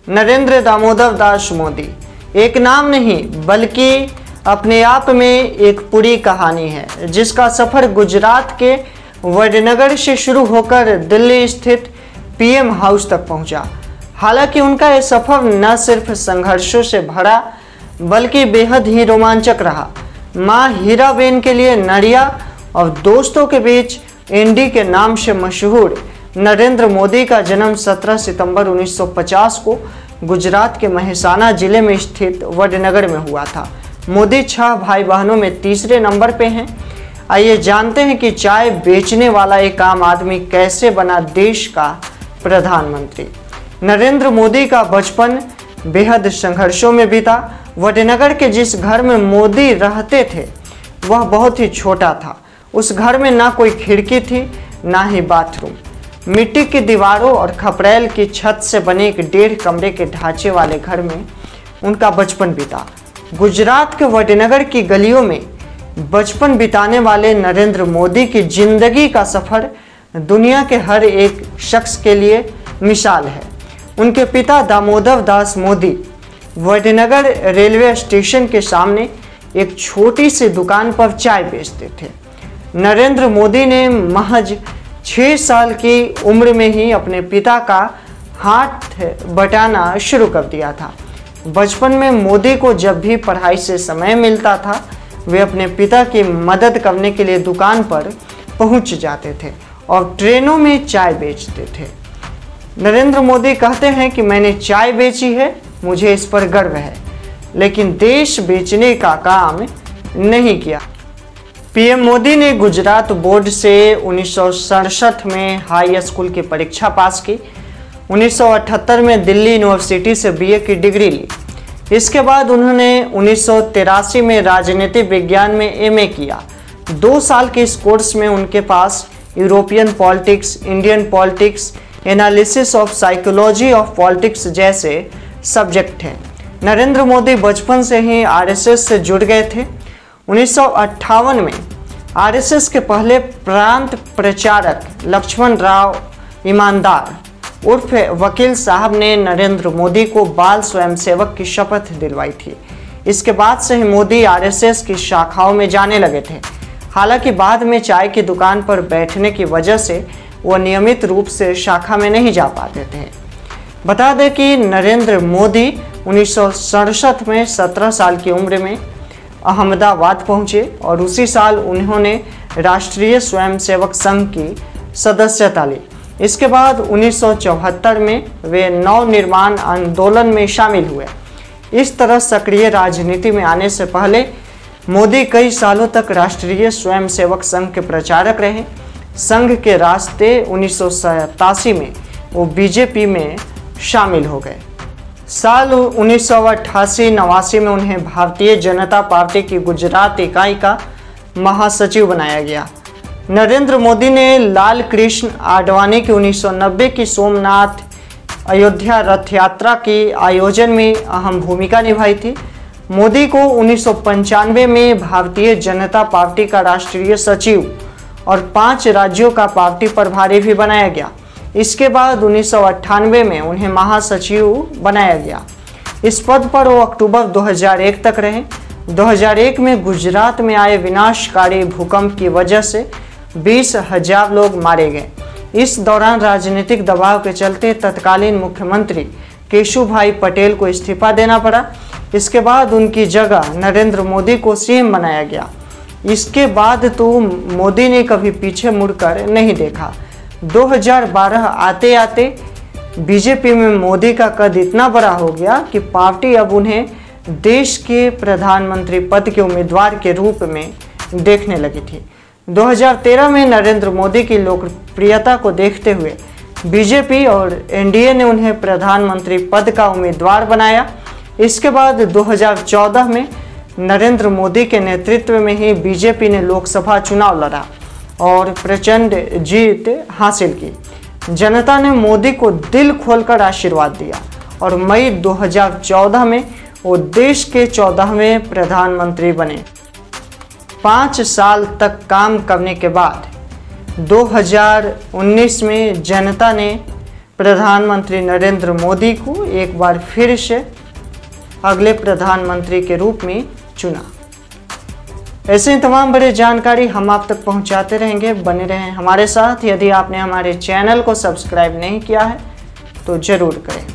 नरेंद्र दामोदर दास मोदी एक नाम नहीं बल्कि अपने आप में एक पूरी कहानी है, जिसका सफर गुजरात के वडनगर से शुरू होकर दिल्ली स्थित पीएम हाउस तक पहुंचा। हालांकि उनका यह सफर न सिर्फ संघर्षों से भरा बल्कि बेहद ही रोमांचक रहा। मां हीराबेन के लिए नड़िया और दोस्तों के बीच इंडी के नाम से मशहूर नरेंद्र मोदी का जन्म 17 सितंबर 1950 को गुजरात के मेहसाना जिले में स्थित वडनगर में हुआ था। मोदी 6 भाई बहनों में तीसरे नंबर पे हैं। आइए जानते हैं कि चाय बेचने वाला एक आम आदमी कैसे बना देश का प्रधानमंत्री। नरेंद्र मोदी का बचपन बेहद संघर्षों में बीता। वडनगर के जिस घर में मोदी रहते थे वह बहुत ही छोटा था। उस घर में ना कोई खिड़की थी ना ही बाथरूम। मिट्टी की दीवारों और खपरेल की छत से बने एक 1.5 कमरे के ढांचे वाले घर में उनका बचपन बीता। गुजरात के वडनगर की गलियों में बचपन बिताने वाले नरेंद्र मोदी की जिंदगी का सफर दुनिया के हर एक शख्स के लिए मिसाल है। उनके पिता दामोदर दास मोदी वडनगर रेलवे स्टेशन के सामने एक छोटी सी दुकान पर चाय बेचते थे। नरेंद्र मोदी ने महज 6 साल की उम्र में ही अपने पिता का हाथ बटाना शुरू कर दिया था। बचपन में मोदी को जब भी पढ़ाई से समय मिलता था वे अपने पिता की मदद करने के लिए दुकान पर पहुंच जाते थे और ट्रेनों में चाय बेचते थे। नरेंद्र मोदी कहते हैं कि मैंने चाय बेची है, मुझे इस पर गर्व है, लेकिन देश बेचने का काम नहीं किया। पीएम मोदी ने गुजरात बोर्ड से 1967 में हाई स्कूल की परीक्षा पास की। 1978 में दिल्ली यूनिवर्सिटी से बीए की डिग्री ली। इसके बाद उन्होंने 1983 में राजनीतिक विज्ञान में एमए किया। 2 साल के इस कोर्स में उनके पास European politics, Indian politics, analysis of psychology of politics जैसे सब्जेक्ट हैं। नरेंद्र मोदी बचपन से ही आरएसएस से जुड़ गए थे। 1958 में आरएसएस के पहले प्रांत प्रचारक लक्ष्मण राव ईमानदार उर्फ वकील साहब ने नरेंद्र मोदी को बाल स्वयंसेवक की शपथ दिलवाई थी। इसके बाद से ही मोदी आरएसएस की शाखाओं में जाने लगे थे। हालांकि बाद में चाय की दुकान पर बैठने की वजह से वो नियमित रूप से शाखा में नहीं जा पाते थे। बता दें कि नरेंद्र मोदी 1967 में 17 साल की उम्र में अहमदाबाद पहुंचे और उसी साल उन्होंने राष्ट्रीय स्वयंसेवक संघ की सदस्यता ली। इसके बाद 1974 में वे नवनिर्माण आंदोलन में शामिल हुए। इस तरह सक्रिय राजनीति में आने से पहले मोदी कई सालों तक राष्ट्रीय स्वयंसेवक संघ के प्रचारक रहे। संघ के रास्ते 1987 में वो बीजेपी में शामिल हो गए। साल 1988-89 में उन्हें भारतीय जनता पार्टी की गुजरात इकाई का महासचिव बनाया गया। नरेंद्र मोदी ने लाल कृष्ण आडवाणी की 1990 की सोमनाथ अयोध्या रथ यात्रा के आयोजन में अहम भूमिका निभाई थी। मोदी को 1995 में भारतीय जनता पार्टी का राष्ट्रीय सचिव और 5 राज्यों का पार्टी प्रभारी भी बनाया गया। इसके बाद 1998 में उन्हें महासचिव बनाया गया। इस पद पर वो अक्टूबर 2001 तक रहे। 2001 में गुजरात में आए विनाशकारी भूकंप की वजह से 20,000 लोग मारे गए। इस दौरान राजनीतिक दबाव के चलते तत्कालीन मुख्यमंत्री केशुभाई पटेल को इस्तीफा देना पड़ा। इसके बाद उनकी जगह नरेंद्र मोदी को सीएम बनाया गया। इसके बाद तो मोदी ने कभी पीछे मुड़कर नहीं देखा। 2012 आते आते बीजेपी में मोदी का कद इतना बड़ा हो गया कि पार्टी अब उन्हें देश के प्रधानमंत्री पद के उम्मीदवार के रूप में देखने लगी थी। 2013 में नरेंद्र मोदी की लोकप्रियता को देखते हुए बीजेपी और एनडीए ने उन्हें प्रधानमंत्री पद का उम्मीदवार बनाया। इसके बाद 2014 में नरेंद्र मोदी के नेतृत्व में ही बीजेपी ने लोकसभा चुनाव लड़ा और प्रचंड जीत हासिल की। जनता ने मोदी को दिल खोलकर आशीर्वाद दिया और मई 2014 में वो देश के 14वें प्रधानमंत्री बने। 5 साल तक काम करने के बाद 2019 में जनता ने प्रधानमंत्री नरेंद्र मोदी को एक बार फिर से अगले प्रधानमंत्री के रूप में चुना। ऐसे ही तमाम बड़ी जानकारी हम आप तक पहुंचाते रहेंगे, बने रहें हमारे साथ। यदि आपने हमारे चैनल को सब्सक्राइब नहीं किया है तो जरूर करें।